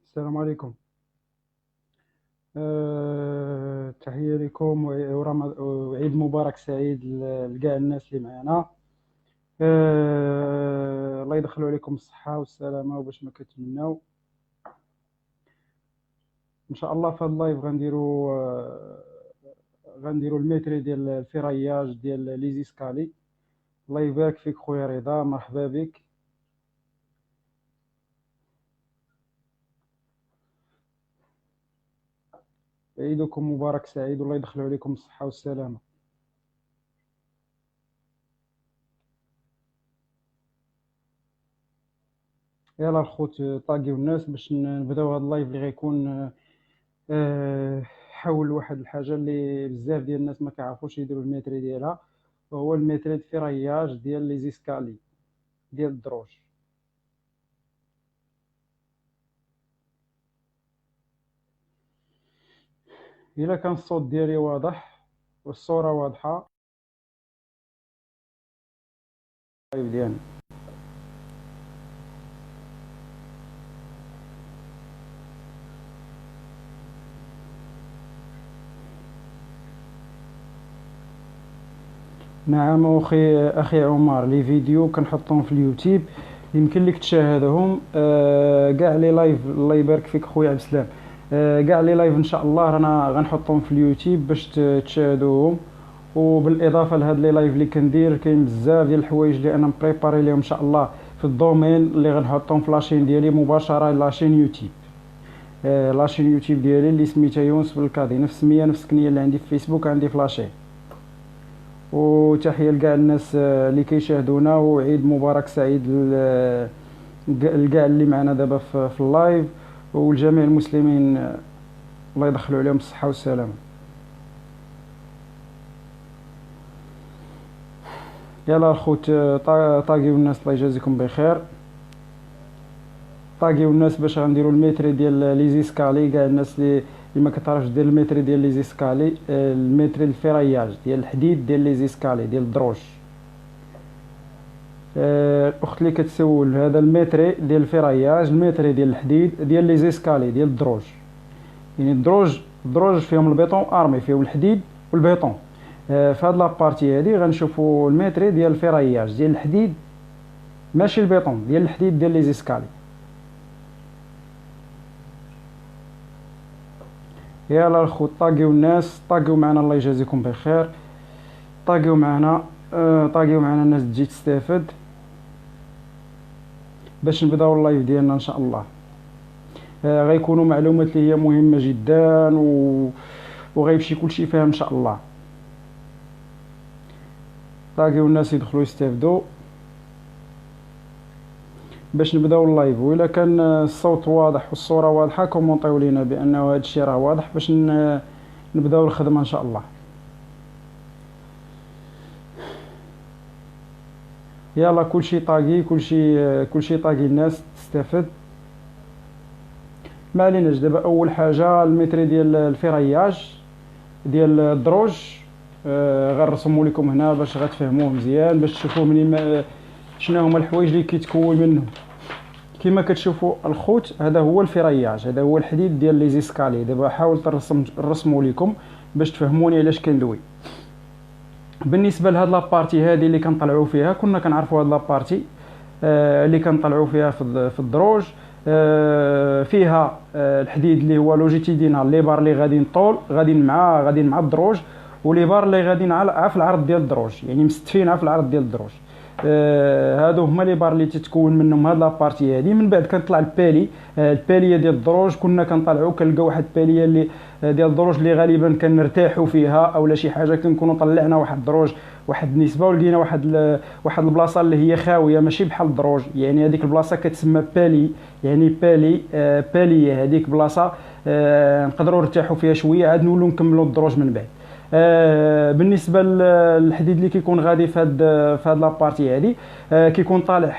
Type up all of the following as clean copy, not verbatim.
السلام عليكم. تحية لكم وعيد مبارك سعيد لكاع الناس اللي معنا. الله يدخلوا عليكم الصحة والسلامة وباش ما كتمناو. ان شاء الله في هذا اللايف غنديروا الميتري ديال الفيراياج ديال ليزيسكالي. الله يبارك فيك خويا رضا، مرحبا بك. عيدكم مبارك سعيد والله يدخلوا عليكم الصحة والسلامة. يلا الخوت، طاقيو الناس باش نبداو هذا اللايف اللي غيكون حول واحد الحاجه اللي بزاف ديال الناس ما كيعرفوش يديروا الميتري ديالها، وهو الميتري الفيراياج ديال لي زيسكالي ديال الدروج. الا كان الصوت ديالي واضح والصوره واضحه اللايف ديالنا. نعم اخي عمر، لي فيديو كنحطهم في اليوتيوب، يمكن لك تشاهدهم. كاع لي لايف، الله يبارك فيك خويا عبد السلام. كاع لي لايف ان شاء الله رانا غنحطهم في اليوتيوب باش تشاهدوهم. وبالاضافه لهاد لي لايف اللي كندير، كاين بزاف ديال الحوايج اللي انا مبريباري ليهم ان شاء الله في الدومين اللي غنحطهم في لاشين ديالي مباشره، لاشين يوتيوب. لاشين يوتيوب ديالي اللي سميتها يونس بالكادي، نفس السميه نفس الكنيه اللي عندي في فيسبوك عندي في لاشين. وتحيه لكاع الناس اللي كيشاهدونا، وعيد مبارك سعيد لكاع اللي معنا دابا في اللايف، والجميع المسلمين الله يدخلوا عليهم الصحه والسلامه. يلا الخوت، طاقيو الناس الله يجازيكم بخير. طاقيو الناس باش غنديروا الميتري ديال لي زيسكالي. كاع الناس اللي ما كتعرفش دير الميتري ديال لي زيسكالي، الميتري الفيراياج ديال الحديد ديال لي زيسكالي ديال الدروج. الاخت اللي كتسول، هذا الميتري ديال الفيراياج، الميتري ديال الحديد ديال لي زيسكالي ديال الدروج. يعني الدروج فيهم البيطون ارمي، فيهم الحديد والبيطون. في هاد لابارتي هادي غنشوفوا الميتري ديال الفيراياج ديال الحديد، ماشي البيطون، ديال الحديد ديال لي زيسكالي. يلا الخوت، طاقيو الناس، طاقيو معنا الله يجازيكم بخير. طاقيو معنا، طاقيو معنا الناس تجي تستافد باش نبداو اللايف ديالنا ان شاء الله. غيكونوا معلومات اللي هي مهمه جدا وغيمشي كلشي فيها ان شاء الله. طاقيو الناس يدخلوا يستافدوا باش نبداو اللايف. والا كان الصوت واضح والصوره واضحه، كومونطيو لينا بانه هذا الشيء راه واضح باش نبداو الخدمه ان شاء الله. يلا كلشي طاقي، كلشي طاقي، الناس تستافد. ما عليناش. دابا اول حاجه الميتري ديال الفيراياج ديال الدروج. غنرسمو لكم هنا باش غتفهموه مزيان، باش تشوفوا شنو هما الحوايج اللي كيتكون منهم. كما كتشوفوا الخوت، هذا هو الفيراياج، هذا هو الحديد ديال لي زيسكالي. دابا حاولت نرسمو لكم باش تفهموني علاش كندوي. بالنسبه لهاد لابارتي هذه اللي كنطلعوا فيها، كنا كنعرفوا هاد لابارتي اللي كنطلعوا فيها في الدروج. فيها الحديد اللي هو لوجيتيدينال، لي بار اللي غاديين طول غاديين مع الدروج، ولي بار اللي غاديين على في العرض ديال الدروج، يعني مستفين في العرض ديال الدروج. هادو هما لي بار اللي تتكون منهم هاد لابارتي هادي. من بعد كنطلع الباليه ديال الدروج. كنا كنطلعوا كنلقاو واحد الباليه اللي ديال الدروج اللي غالبا كنرتاحوا فيها اولا شي حاجه، كنكونوا طلعنا واحد الدروج واحد النسبه، ولقينا واحد البلاصه اللي هي خاويه ماشي بحال الدروج. يعني هذيك البلاصه كتسمى بالي، يعني باليه هذيك بلاصه نقدروا نرتاحوا فيها شويه، عاد نولوا نكملوا الدروج من بعد. بالنسبه للحديد اللي كيكون غادي في هاد لابارتي هادي، كيكون طالع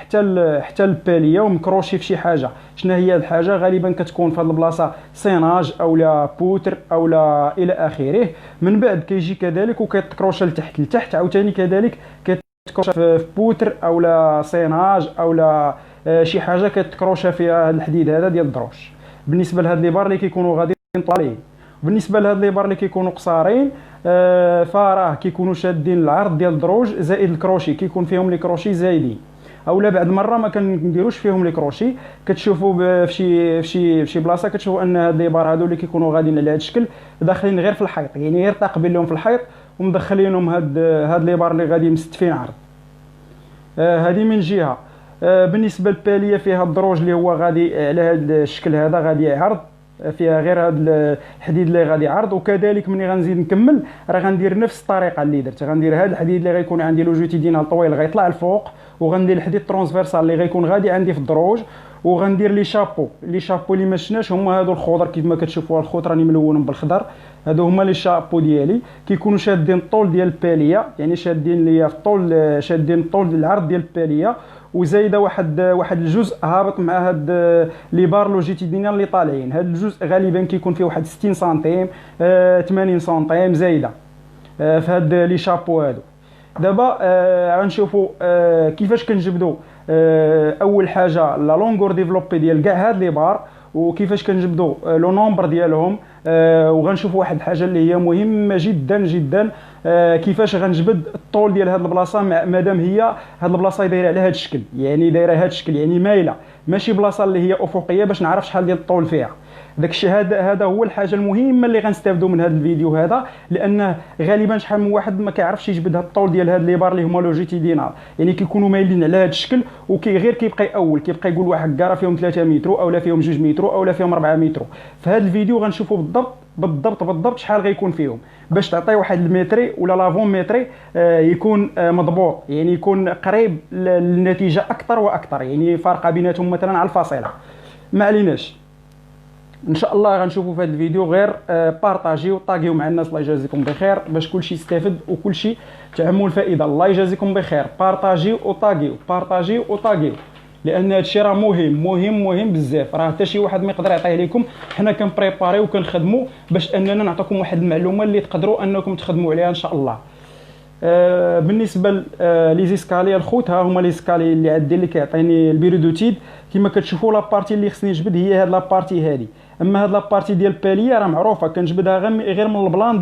حتى الباليه ومكروشي في شي حاجه. شنو هي الحاجه؟ غالبا كتكون في هاد البلاصه سيناج اولا بوتر اولا الى اخره. من بعد كيجي كذلك وكيتكروش لتحت عاوتاني كذلك كيتكروش في بوتر اولا سيناج اولا شي حاجه كتكروشا فيها الحديد هذا ديال الدروش. بالنسبه لهاد لي بار اللي كيكونوا غاديين طوالين. بالنسبه لهاد لي بار اللي كيكونوا قصارين فراه كيكونوا شادين العرض ديال الدروج زائد الكروشي، كيكون فيهم لي كروشي زايدين، اولا بعد مره ما كنديروش فيهم لي كروشي. كتشوفوا في شي بلاصه كتشوفوا ان هاد لي بار هادو اللي كيكونوا غاديين على هاد الشكل داخلين غير في الحيط، يعني غير تاقبين لهم في الحيط ومدخلينهم هاد لي بار اللي غادي مستفين عرض. هذه من جهه. بالنسبه للباليه فيها الدروج اللي هو غادي على هذا الشكل هذا غادي عرض، فيها غير هذا الحديد اللي غادي عرض. وكذلك ملي غنزيد نكمل راه غندير نفس الطريقه اللي درت، غندير هذا الحديد اللي غيكون عندي لوجيتيدينال طويل غيطلع الفوق، وغندير الحديد ترانسفيرسال اللي غيكون غادي عندي في الدروج، وغندير لي شابو اللي ما شفناش هما هادو الخضر كيف ما كتشوفوا الخوت راني ملونهم بالخضر، هادو هما لي شابو ديالي كيكونوا شادين الطول ديال الباليه، يعني شادين ليا في الطول، شادين الطول العرض ديال الباليه، وزايده واحد الجزء هابط مع هاد لي بار لوجيتيدينال اللي طالعين. هاد الجزء غالبا كيكون فيه واحد 60 سنتيم 80 سنتيم زايده في هاد لي شابو هادو. دابا غنشوفوا كيفاش كنجبدوا اول حاجه لا لونغور ديفلوبي ديال كاع هاد لي بار، وكيفاش كنجبدوا لو نومبر ديالهم. وغنشوفوا واحد الحاجه اللي هي مهمه جدا جدا، كيفاش غنجبد الطول ديال هاد البلاصه مادام هي هاد البلاصه دايره على هاد الشكل، يعني دايره هاد الشكل يعني مايله، ماشي بلاصه اللي هي افقيه باش نعرف شحال ديال الطول فيها. داكشي هذا هو الحاجه المهمه اللي غنستافدوا من هذا الفيديو هذا، لانه غالبا شحال من واحد ما كيعرفش يجبد هاد الطول ديال هاد لي بار اللي هما لوجيتيدينال، يعني كيكونوا مايلين على هاد الشكل غير كيبقى يقول واحد كاره فيهم 3 متر اولا فيهم 2 متر اولا فيهم 4 متر. في هذا الفيديو غنشوفوا بالضبط شحال غيكون فيهم باش تعطي واحد المتري ولا لافون متري يكون مضبوط، يعني يكون قريب للنتيجه اكثر واكثر، يعني فارقه بيناتهم مثلا على الفاصله. ما عليناش، ان شاء الله غنشوفوا في هذا الفيديو غير بارطاجيو طاغيو مع الناس. الله يجازيكم بخير باش كلشي يستافد وكلشي تعموا الفائده. الله يجازيكم بخير، بارطاجيو وطاغيو لان هذا الشيء راه مهم بزاف، راه حتى شي واحد ما يقدر يعطيه لكم. حنا كنبريباريو وكنخدموا باش اننا نعطيكم واحد المعلومه اللي تقدروا انكم تخدموا عليها ان شاء الله. بالنسبه لي زيسكالي الخوت، ها هما لي زيسكالي اللي عندي اللي كيعطيني البيرودوتيد. كما كتشوفوا لابارتي اللي خصني نجبد هي هاد لابارتي هادي. اما هاد لابارتي ديال الباليه راه معروفه كنجبدها غير من البلان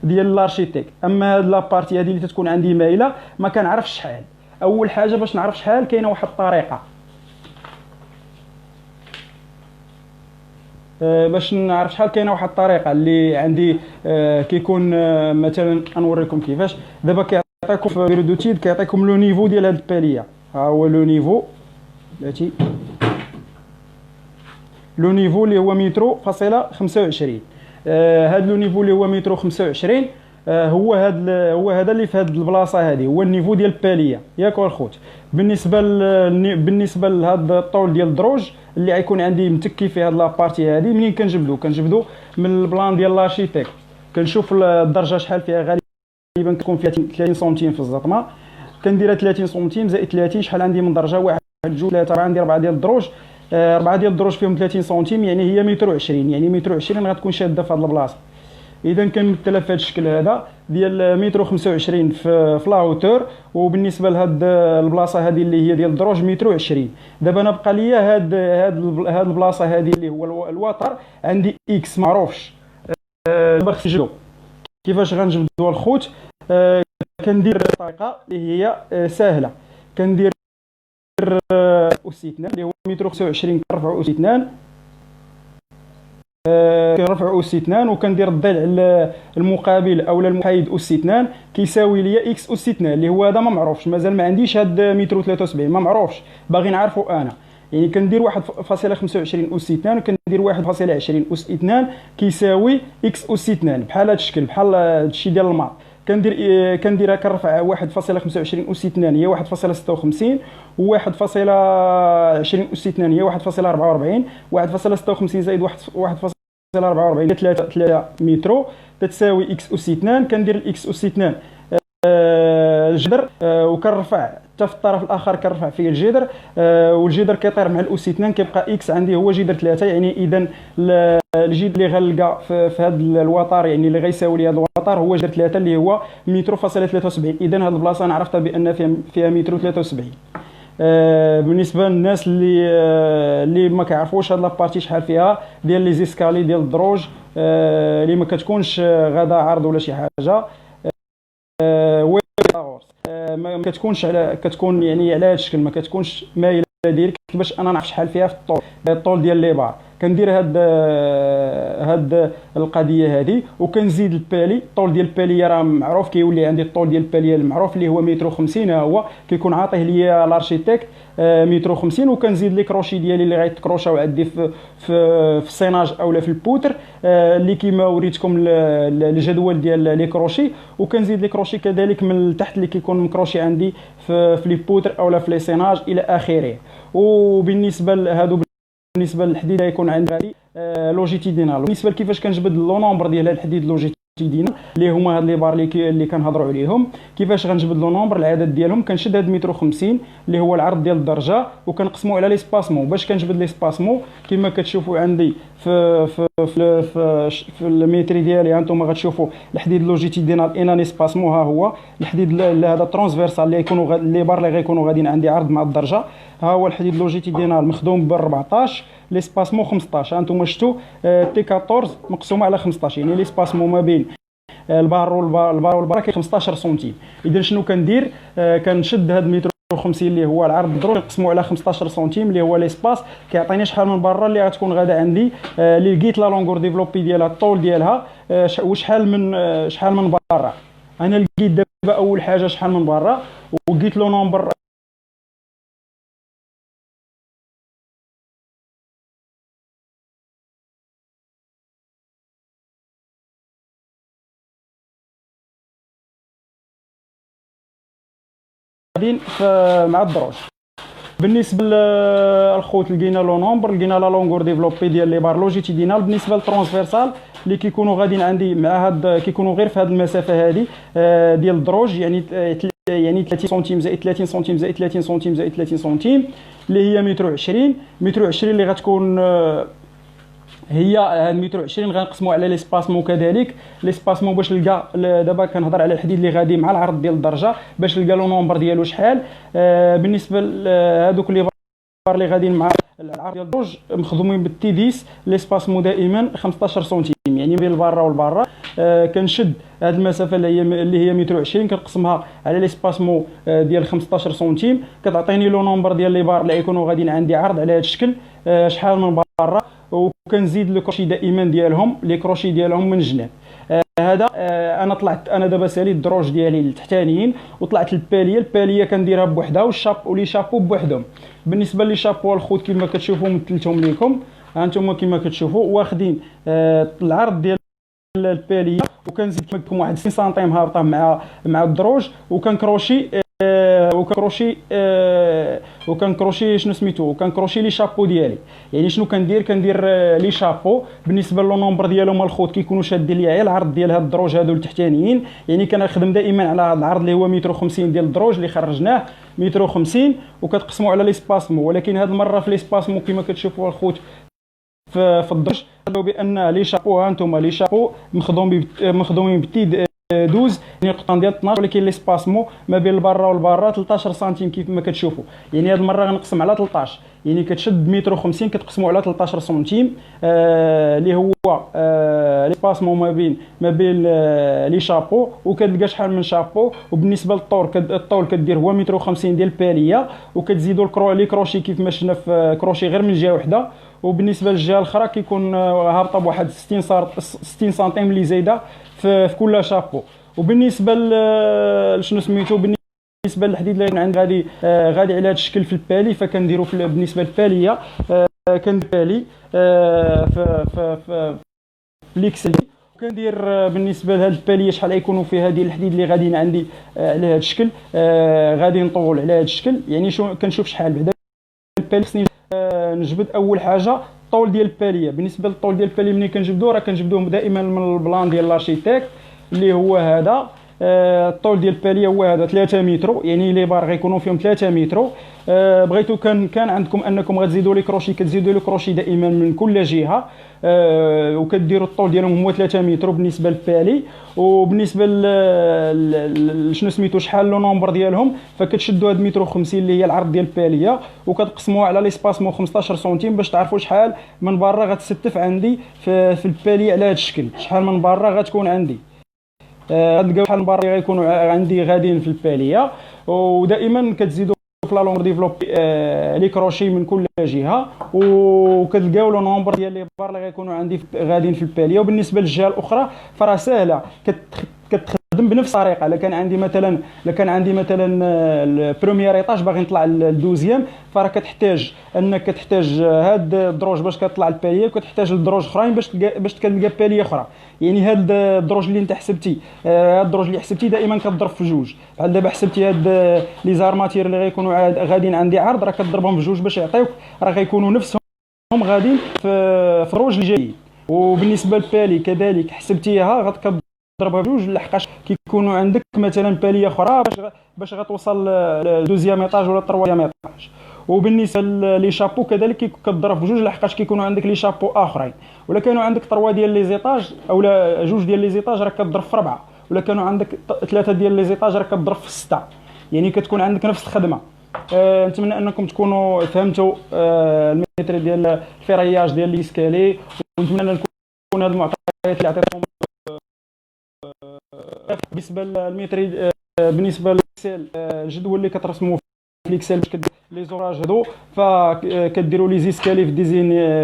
ديال لارشيتيك. اما هاد لابارتي هادي اللي تتكون عندي مايله ما كنعرفش شحال. اول حاجه باش نعرف شحال كاينه واحد الطريقه باش نعرف شحال كاينه واحد الطريقه اللي عندي كيكون مثلا نوريكم كيفاش. دابا كيعطيكم في بيرودوتيد كيعطيكم لو نيفو ديال هاد الباليه، ها هو لو نيفو بلاتي، لو نيفو اللي هو مترو فاصله 25. هاد لو نيفو اللي هو مترو 25 هو هذا اللي في هاد البلاصه هذه هو النيفو ديال الباليه ياك الخوت. بالنسبه لهاد الطول ديال الدروج اللي غيكون عندي متكي في هاد لابارتي هذه، منين كنجبدو من البلان ديال لارشيتيك كنشوف الدرجه شحال فيها، غالبا كتكون فيها 30 سنتيم في الزطمه، كنديرها 30 سنتيم زائد 30 شحال عندي من درجه، 1 2 3 عندي 4 ديال الدروج، 4 ديال الدروج فيهم 30 سنتيم يعني هي متر 20، يعني متر 20 غتكون شاده في هاد البلاصه. اذا كنمثلها في هذا الشكل هذا ديال متر 25 في لاوتور. وبالنسبه لهاد البلاصه هذه اللي هي ديال الدروج متر 20. دابا انا بقى ليا هاد البلاصه هذه اللي هو الوتر عندي اكس معروفش. دابا خصني نجبدو. كيفاش غنجبدوا الخوت؟ كندير طريقه اللي هي سهله، كندير أس 2 اللي هو متر 25 كنرفعو أس 2، كنرفعو أس 2 وكندير الضلع المقابل اولا المحايد أس 2 كيساوي ليا اكس أس 2 اللي هو هذا ما معروفش، مازال ما عنديش هاد متر 73 ما معروفش، باغي نعرفو انا. يعني كندير 1.25 أس 2 وكندير 1.20 أس 2 كيساوي اكس أس 2 بحال هذا الشكل، بحال هادشي ديال الماط. كنديرها كنرفع 1.25 أس 2 هي 1.56 و 1.20 أس 2 هي 1.44، 1.56 زائد 1.44 3 متر تتساوي اكس أس 2. كندير الاكس أس 2 الجذر وكنرفع حتى في الطرف الاخر كنرفع فيه الجذر، والجذر كيطير مع الاس 2 كيبقى اكس عندي هو جذر 3. يعني اذا الجذر اللي غنلقى في هذا الوتر يعني اللي غيساوي لي هذا الوتر هو جذر 3 اللي هو متر فاصله 73. اذا هذه البلاصه انا عرفتها بان فيها متر 73. بالنسبه للناس اللي ما كيعرفوش هاد لابارتي شحال فيها ديال لي زيسكالي ديال الدروج، اللي ما كتكونش غادا عرض ولا شي حاجه، وين ما كتكونش على، كتكون يعني على هذا الشكل، ما كتكونش مايله ديريكت باش انا نعرف شحال فيها في الطول ديال لي بار. كندير هاد القضيه هذه، وكنزيد البالي. الطول ديال الباليه راه معروف، كيولي عندي الطول ديال الباليه المعروف اللي هو متر 50، ها هو كيكون عاطيه ليا الارشيتكت متر 50، وكنزيد لي كروشي ديالي اللي غيتكروشاو عندي في السيناج اولا في البوتر، اللي كيما وريتكم الجدول ديال لي كروشي، وكنزيد لي كروشي كذلك من التحت اللي كيكون مكروشي عندي في لي بوتر اولا في لي سيناج الى اخره. وبالنسبه لهادو، بالنسبه للحديد يكون عندي لوجيتيدينال. بالنسبه لكيفاش كنجبد لو نومبر ديال الحديد لوجيتيدينال اللي هما هاد لي بار اللي كنهضروا عليهم، كيفاش غنجبد لو نومبر العدد ديالهم. كنشد هاد متر 50 اللي هو العرض ديال الدرجه، وكنقسمو على لي سباسمون. باش كنجبد لي سباسمون كما كتشوفوا عندي في الميتري ديالي، هانتوما غتشوفوا الحديد لوجيتيدينال اناني سباسمون، ها هو الحديد هذا ترانسفيرسال اللي يكونوا لي بار اللي غيكونوا غاديين عندي عرض مع الدرجه، ها هو الحديد لوجيتيدينال مخدوم ب 14، لي سباسمون 15. هانتوما شفتوا تي 14 مقسومه على 15، يعني لي سباسمون ما بين البار والبار كاين 15 سنتيم. اذا شنو كندير؟ كنشد هاد متر 50 اللي هو العرض الدروج، نقسمو على 15 سنتيم اللي هو ليسباس، كيعطيني شحال من برا اللي غتكون غادا عندي، اللي لقيت لا لونغور ديفلوبي ديالها، الطول ديالها، وشحال من برا. انا لقيت دابا اول حاجه شحال من برا، ولقيت لو نومبر مع الدروج. بالنسبه للخوت لقينا لو نومبر، لقينا لا لونغور ديفلوبي ديال لي بار لوجيتيدينال. بالنسبه للترانسفيرسال اللي كيكونوا غاديين عندي مع هاد، كيكونوا غير في هاد المسافه هذه ديال الدروج، يعني 30 سنتيم زائد 30 سنتيم زائد 30 سنتيم زائد 30 سنتيم اللي هي متر 20 اللي غتكون هي هاد متر 20 غنقسموا على لي سباسمون. كذلك لي سباسمون باش نلقى، دابا كنهضر على الحديد اللي غادي مع العرض ديال الدرجه باش نلقى لو نومبر ديالو شحال. بالنسبه لهذوك اللي اللي غاديين مع العرض ديال الدروج مخدومين بالتي 10، لي سباسمون دائما 15 سنتيم، يعني بين البارة والبارة. كنشد هاد المسافه اللي هي متر 20 كنقسمها على لي سباسمون ديال 15 سنتيم، كتعطيني لو نومبر ديال لي بار اللي يكونوا غاديين عندي عرض على هذا الشكل شحال من برا. وكنزيد لو كروشي دائما ديالهم، لي كروشي ديالهم من الجناب. هذا انا دابا ساليت الدروج ديالي التحتانيين، وطلعت الباليه كنديرها بوحدها، ولي شابو بوحدهم. بالنسبه لي شابو الخوت كما كتشوفوا مثلتهم لكم، هانتوما كما كتشوفوا واخدين العرض ديال الباليه، وكنزيد لكم واحد 6 سنتيم هابطه مع الدروج، وكنكروشي شنو سميتو، وكنكروشي لي شابو ديالي. يعني شنو كندير لي شابو بالنسبه لو نومبر ديالهم الخوت كيكونوا شادين ليا العرض ديال هاد الدروج هادو التحتانيين. يعني كنخدم دائما على هذا العرض اللي هو متر 50 ديال الدروج اللي خرجناه متر 50، وكتقسموا على لي سباسمو. ولكن هاد المره في لي سباسمو كما كتشوفوا الخوت في الدرج بان لي شابو، ها انتم لي شابو مخدومين بالتي 12 يعني القطن ديال 12، ولكن لي سباسمو ما بين البارة والبارة 13 سنتيم كيف ما كتشوفوا. يعني هاد المره غنقسم على 13، يعني كتشد متر 50 كتقسموا على 13 سنتيم اللي هو لي سباسمو ما بين لي شابو، وكتلقى شحال من شابو. وبالنسبه للطول كدير هو متر 50 ديال الباليه، وكتزيدوا لي كروشي كيف ما شفنا في كروشي غير من جهه وحده. وبالنسبه للجهه الاخرى كيكون هابطه بواحد 60 سنتيم اللي زايده في كل شابو. وبالنسبه لشنو سميتو، بالنسبه للحديد اللي عندي غادي على هذا الشكل في البالي، فكنديروا بالنسبه للباليه كندير بالي في ليكسل. وكندير بالنسبه لهاد الباليه شحال غيكونوا في هذه الحديد اللي غاديين عندي على هذا الشكل، غادي نطول على هذا الشكل. يعني كنشوف شحال بعدا البالي خصني نجبد. اول حاجه الطول ديال الباليه. بالنسبه للطول ديال الباليه ملي كنجبدوه راه كنجبدوه دائما من البلان ديال لارشيتكت اللي هو هذا. الطول ديال الباليه هو هذا 3 متر، يعني لي بار غيكونوا فيهم 3 متر. بغيتو كان عندكم انكم غتزيدوا لي كروشي، كتزيدوا لي كروشي دائما من كل جهه. وكديروا الطول ديالهم هو 3 متر بالنسبه للبالي. وبالنسبه شنو سميتو شحال لو نومبر ديالهم، فكتشدوا هاد متر و50 اللي هي العرض ديال الباليه وكتقسموها على ليسباسمون 15 سنتيم باش تعرفوا شحال من برا غتستف عندي في الباليه على هذا الشكل، شحال من برا غتكون عندي. غتلقاو شحال من برا غيكونوا عندي غاديين في الباليه. ودائما كتزيدوا في لا لونغ ديفلوبي لي كروشي من كل جهه، وكتلقاو لو نومبر ديال لي بار اللي غيكونوا عندي غاديين في الباليه. وبالنسبه للجهه الاخرى فراه ساهله، كتخدم بنفس الطريقه. الا كان عندي مثلا البروميير ايطاج باغي نطلع للدوزيام، فراه كتحتاج هاد الدروج باش كتطلع الباليه، وكتحتاج الدروج اخرين باش تلقى باليه اخرى. يعني هاد الدروج اللي انت حسبتي، هاد الدروج اللي حسبتي دائما كتضرب في جوج. بحال دابا حسبتي هاد لي زارماتير اللي غيكونوا غاديين عندي عرض، راه كتضربهم في جوج باش يعطيوك، راه غيكونوا نفسهم غاديين في الدروج اللي جايين. وبالنسبه للبالي كذلك حسبتيها ضربها بجوج، لحقاش كيكونوا عندك مثلا باليه اخرى باش غتوصل لدوزيام ايطاج ولا تروازيام ايطاج. وبالنسبه لي شابو كذلك كتضرب بجوج، لحقاش كيكونوا عندك لي شابو اخرين. ولا كانوا عندك 3 ديال لي زيطاج اولا 2 ديال لي زيطاج راه كتضرب في 4، ولا كانوا عندك 3 ديال لي زيطاج راه كتضرب في 6. يعني كتكون عندك نفس الخدمه. نتمنى انكم تكونوا فهمتوا الميتر ديال الفيرياج ديال ليسكالي، ونتمنى ان نكون هاد المعطيات اللي عطيتكم. بالنسبه للميتري، بالنسبه للاكسل، الجدول اللي كترسموه في الاكسل باش كديروا لي زوراج هادو، فكديروا لي زيسكالي في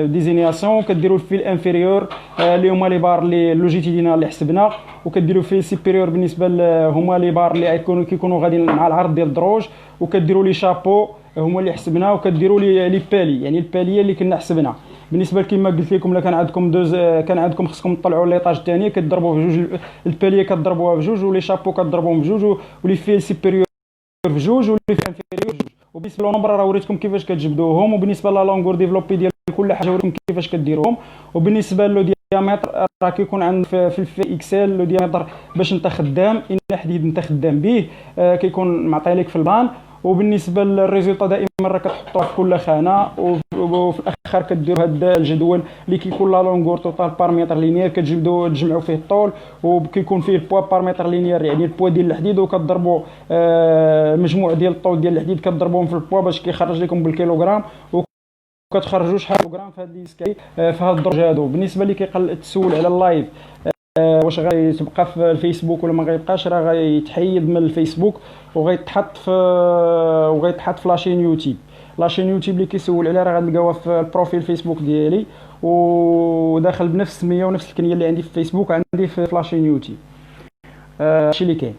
ديزينياسيون، كديروا في الانفيريور اللي هما لي بار اللي لوجيتيدينال اللي حسبنا، وكديروا في السوبيريور بالنسبه هما لي بار اللي كيكونوا غاديين مع العرض ديال الدروج، وكديروا لي شابو هما اللي حسبنا، وكديروا لي بالي يعني الباليه اللي كنا حسبنا. بالنسبه كما قلت لكم، كان عندكم خصكم تطلعوا ليطاج الثاني، كتضربوا بجوج الباليه كتضربوها بجوج، ولي شابو كتضربوهم بجوج، ولي فيل سوبيريور بجوج، ولي فيل انفيريور بجوج. وبالنسبه للنمبر راه وريتكم كيفاش كتجبدوهم، وبالنسبه لا لونغور ديفلوبي ديال كل حاجه وريتكم كيفاش كديروهم. وبالنسبه لو ديامتر راه كيكون عندك في الفي اكسل لو ديامتر باش انت خدام ان حديد انت خدام به، كيكون معطي لك في البان. وبالنسبه للريزولطا دائما راه كتحطوه في كل خانه، وفي الاخر كديروا هذا الجدول اللي كيكون لا لونغور توتال بار متر لينير، تجمعوا فيه الطول، وكيكون فيه البوا بار متر لينير يعني البوا ديال الحديد، وكتضربوا مجموع ديال الطول ديال الحديد كتضربوهم في البوا باش كيخرج لكم بالكيلوغرام، وكتخرجوا شحال كيلوغرام في هذا السكاي في هذا الدرج هذا. بالنسبه اللي تسول على اللايف واش غيتبقى في الفيسبوك ولا ما غيبقاش، راه غيتحيد من الفيسبوك وغيتحط في لاشين يوتيوب. لاشين يوتيوب اللي كيسول عليها راه غتلقاوها في البروفيل فيسبوك ديالي، وداخل بنفس السميه ونفس الكنيه اللي عندي في فيسبوك عندي في لاشين يوتيوب. هادشي اللي كاين.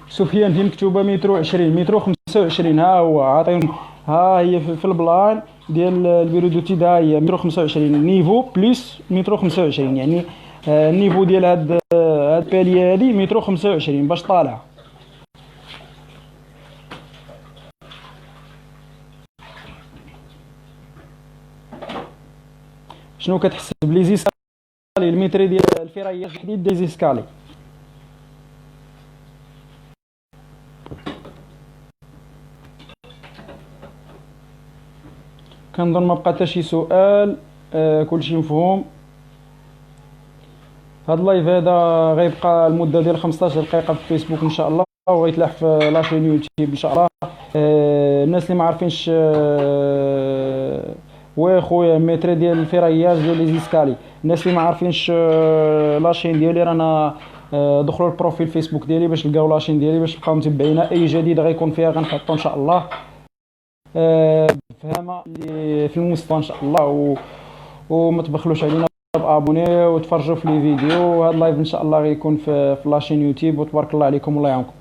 سفيان في مكتوبه متر 20 متر 25، ها هو عاطيهم، ها هي في البلان ديال البيرو دوتي، ها هي متر 25 نيفو بلس متر 25، يعني النيفو ديال هاد الباليه هادي متر 25 باش طالعه. شنو كتحسب لي زيسكالي المتر ديال الفيرياج الحديد ديال زيسكالي. كنظن ما بقى حتى شي سؤال، كلشي مفهوم. هاد اللايف هذا غيبقى المده ديال 15 دقيقه في فيسبوك ان شاء الله، وغيتلاح في لاشين يوتيوب ان شاء الله. الناس اللي ما عارفينش وي خويا ميتري ديال الفيرياج ديال لي زيسكالي، الناس اللي ما عارفينش لاشين ديالي رانا دخلوا البروفيل فيسبوك ديالي باش تلقاو لاشين ديالي باش تبقاو متبعينا. اي جديد غيكون فيها غنحطو ان شاء الله فهمه اللي في المستوى ان شاء الله. وما تبخلوش علينا بابوني وتفرجوا في لي فيديو. هذا اللايف ان شاء الله غيكون في لاشين يوتيوب. وتبارك الله عليكم والله يعاونكم.